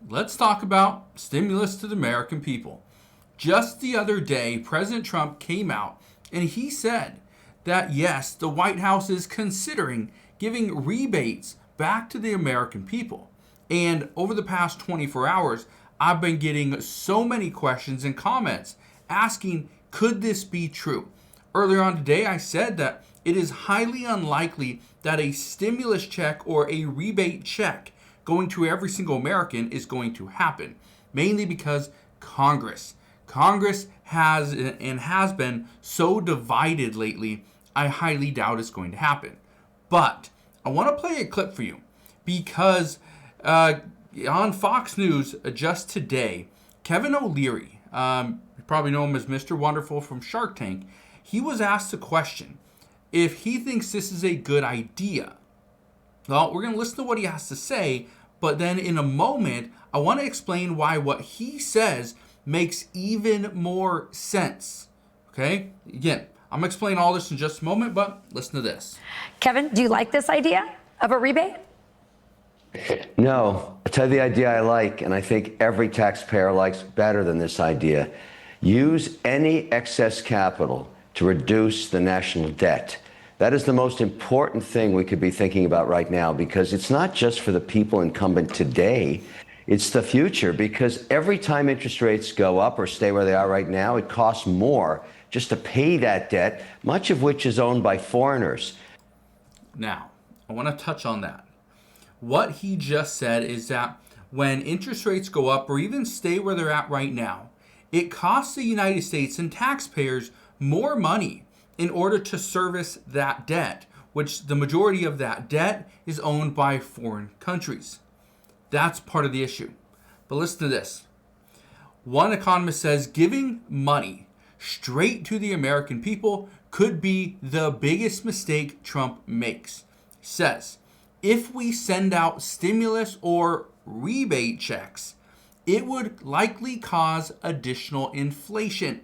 let's talk about stimulus to the American people. Just the other day, President Trump came out and he said that yes, the White House is considering giving rebates back to the American people. And over the past 24 hours, I've been getting so many questions and comments asking, could this be true? Earlier on today, I said that it is highly unlikely that a stimulus check or a rebate check going to every single American is going to happen, mainly because Congress has and has been so divided lately. I highly doubt it's going to happen. But I want to play a clip for you because on Fox News just today, Kevin O'Leary, you probably know him as Mr. Wonderful from Shark Tank, he was asked a question if he thinks this is a good idea. Well, we're going to listen to what he has to say, but then in a moment, I want to explain why what he says makes even more sense. Okay? Again, I'm going to explain all this in just a moment, but listen to this. Kevin, do you like this idea of a rebate? No. I'll tell you the idea I like, and I think every taxpayer likes better than this idea. Use any excess capital to reduce the national debt. That is the most important thing we could be thinking about right now, because it's not just for the people incumbent today, it's the future, because every time interest rates go up or stay where they are right now, it costs more just to pay that debt, much of which is owned by foreigners. Now, I want to touch on that. What he just said is that when interest rates go up or even stay where they're at right now, it costs the United States and taxpayers more money in order to service that debt, which the majority of that debt is owned by foreign countries. That's part of the issue. But listen to this. One economist says giving money straight to the American people could be the biggest mistake Trump makes. He says, if we send out stimulus or rebate checks, it would likely cause additional inflation.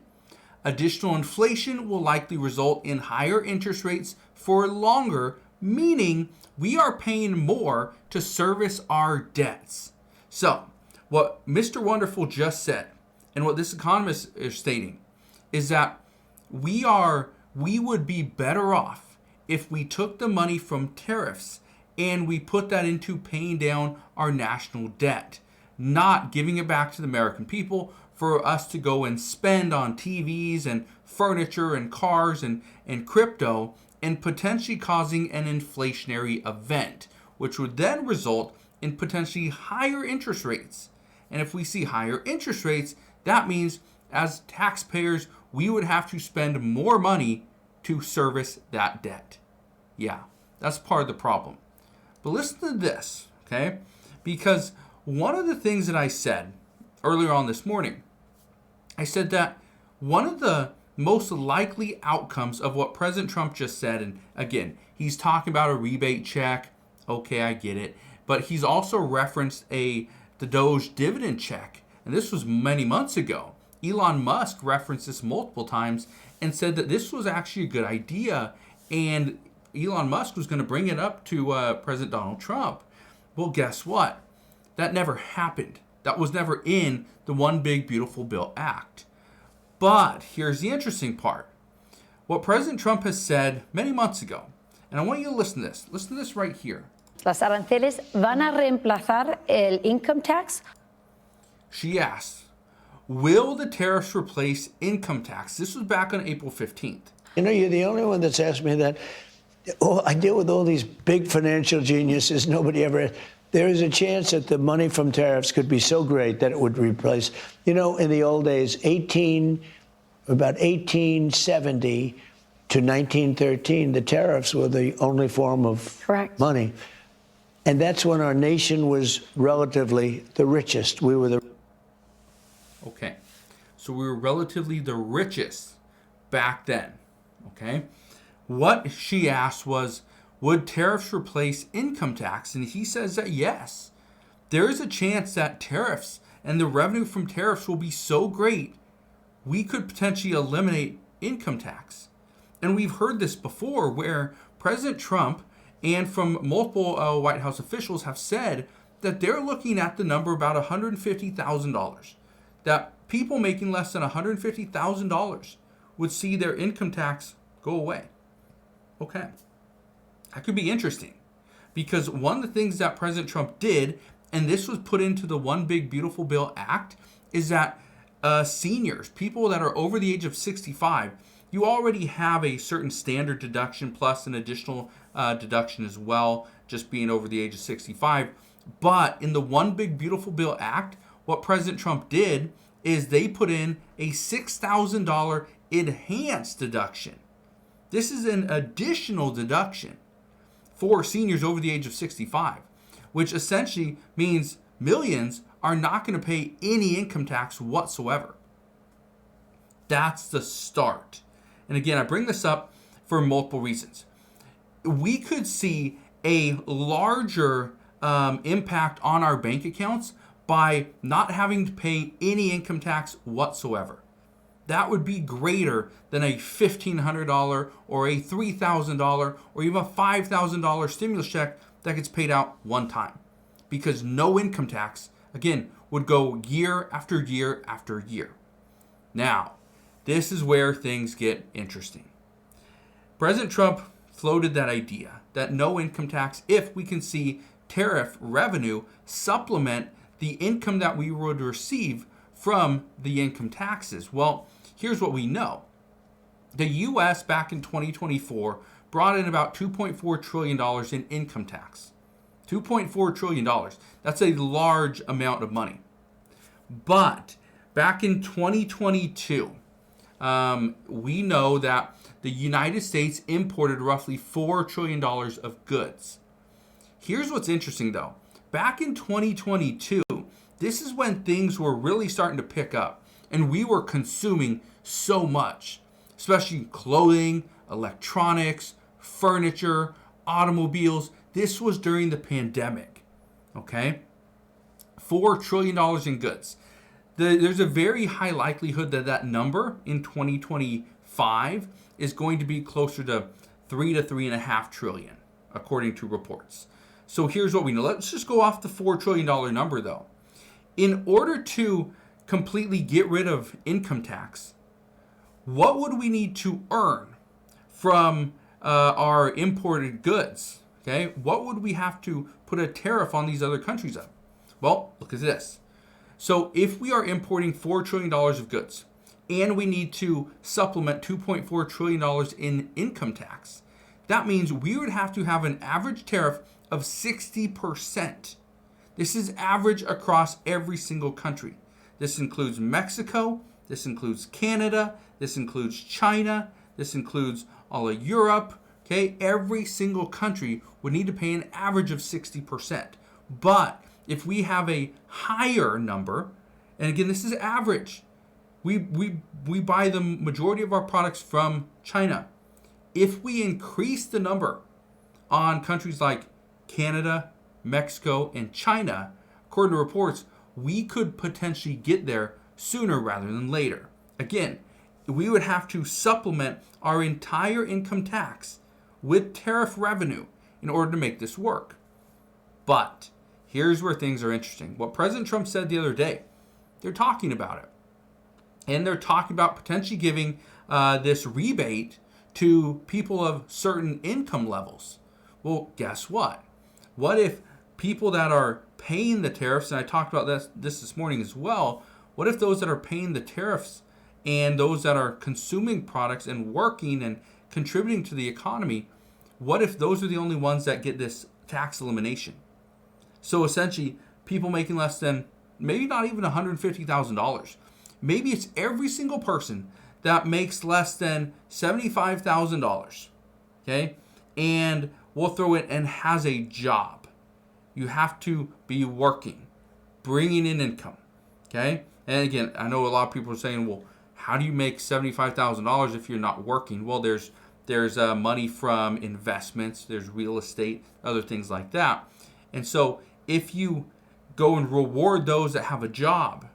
Additional inflation will likely result in higher interest rates for longer, meaning we are paying more to service our debts. So, what Mr. Wonderful just said, and what this economist is stating, is that we would be better off if we took the money from tariffs and we put that into paying down our national debt, not giving it back to the American people for us to go and spend on TVs and furniture and cars and crypto, and potentially causing an inflationary event, which would then result in potentially higher interest rates. And if we see higher interest rates, that means as taxpayers, we would have to spend more money to service that debt. Yeah, that's part of the problem. But listen to this, okay? Because one of the things that I said earlier on this morning, I said that one of the most likely outcomes of what President Trump just said, and again, he's talking about a rebate check. Okay, I get it. But he's also referenced the Doge dividend check. And this was many months ago. Elon Musk referenced this multiple times and said that this was actually a good idea. And Elon Musk was going to bring it up to President Donald Trump. Well, guess what? That never happened. That was never in the One Big Beautiful Bill Act. But here's the interesting part. What President Trump has said many months ago, and I want you to listen to this. Listen to this right here. ¿Los aranceles van a reemplazar el income tax? She asked, will the tariffs replace income tax? This was back on April 15th. You know, you're the only one that's asked me that. Oh, I deal with all these big financial geniuses. Nobody ever. There is a chance that the money from tariffs could be so great that it would replace. You know, in the old days, about 1870 to 1913, the tariffs were the only form of money. And that's when our nation was relatively the richest. We were the. Okay. So we were relatively the richest back then. Okay. What she asked was, would tariffs replace income tax? And he says that yes. There is a chance that tariffs and the revenue from tariffs will be so great, we could potentially eliminate income tax. And we've heard this before where President Trump and from multiple White House officials have said that they're looking at the number about $150,000. That people making less than $150,000 would see their income tax go away. Okay. That could be interesting, because one of the things that President Trump did, and this was put into the One Big Beautiful Bill Act, is that seniors, people that are over the age of 65, you already have a certain standard deduction plus an additional deduction as well, just being over the age of 65. But in the One Big Beautiful Bill Act, what President Trump did is they put in a $6,000 enhanced deduction. This is an additional deduction for seniors over the age of 65, which essentially means millions are not going to pay any income tax whatsoever. That's the start. And again, I bring this up for multiple reasons. We could see a larger impact on our bank accounts by not having to pay any income tax whatsoever. That would be greater than a $1,500 or a $3,000 or even a $5,000 stimulus check that gets paid out one time. Because no income tax, again, would go year after year after year. Now, this is where things get interesting. President Trump floated that idea that no income tax if we can see tariff revenue supplement the income that we would receive from the income taxes. Well, here's what we know. The U.S. back in 2024 brought in about $2.4 trillion in income tax. $2.4 trillion. That's a large amount of money. But back in 2022, we know that the United States imported roughly $4 trillion of goods. Here's what's interesting though. Back in 2022, this is when things were really starting to pick up and we were consuming so much, especially clothing, electronics, furniture, automobiles. This was during the pandemic, okay? $4 trillion in goods. There's a very high likelihood that that number in 2025 is going to be closer to 3 to 3.5 trillion, according to reports. So here's what we know. Let's just go off the $4 trillion number though. In order to completely get rid of income tax, what would we need to earn from our imported goods? Okay, what would we have to put a tariff on these other countries of? Well, look at this. So if we are importing $4 trillion of goods and we need to supplement $2.4 trillion in income tax, that means we would have to have an average tariff of 60%. This is average across every single country. This includes Mexico, this includes Canada, this includes China, this includes all of Europe. Okay, every single country would need to pay an average of 60%. But if we have a higher number, and again, this is average, we buy the majority of our products from China. If we increase the number on countries like Canada, Mexico, and China, according to reports, we could potentially get there sooner rather than later. Again, we would have to supplement our entire income tax with tariff revenue in order to make this work. But here's where things are interesting. What President Trump said the other day, they're talking about it. And they're talking about potentially giving this rebate to people of certain income levels. Well, guess what? What if people that are paying the tariffs, and I talked about this morning as well, what if those that are paying the tariffs and those that are consuming products and working and contributing to the economy, what if those are the only ones that get this tax elimination? So essentially, people making less than, maybe not even $150,000. Maybe it's every single person that makes less than $75,000, okay? And we'll throw it and has a job. You have to be working, bringing in income, okay? And again, I know a lot of people are saying, well, how do you make $75,000 if you're not working? Well, there's money from investments, there's real estate, other things like that. And so if you go and reward those that have a job,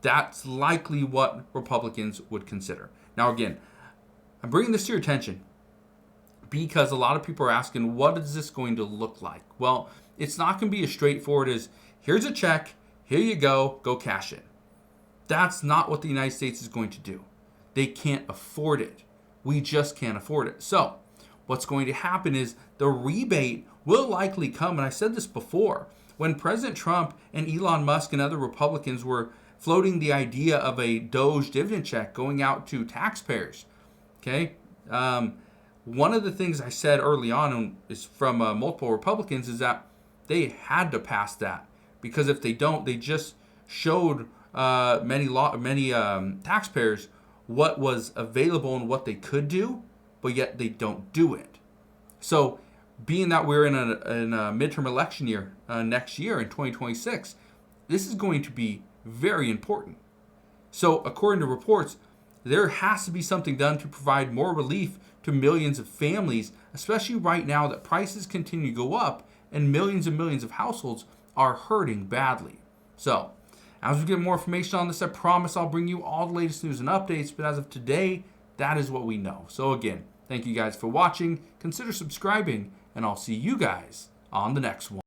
that's likely what Republicans would consider. Now, again, I'm bringing this to your attention because a lot of people are asking, what is this going to look like? Well, It's not going to be as straightforward as, here's a check, here you go cash it. That's not what the United States is going to do. They can't afford it. We just can't afford it. So what's going to happen is the rebate will likely come, and I said this before, when President Trump and Elon Musk and other Republicans were floating the idea of a Doge dividend check going out to taxpayers. Okay? One of the things I said early on is from multiple Republicans is that they had to pass that, because if they don't, they just showed many taxpayers what was available and what they could do, but yet they don't do it. So being that we're in a midterm election year next year in 2026, this is going to be very important. So according to reports, there has to be something done to provide more relief to millions of families, especially right now that prices continue to go up and millions of households are hurting badly. So as we get more information on this, I promise I'll bring you all the latest news and updates. But as of today, that is what we know. So again, thank you guys for watching. Consider subscribing, and I'll see you guys on the next one.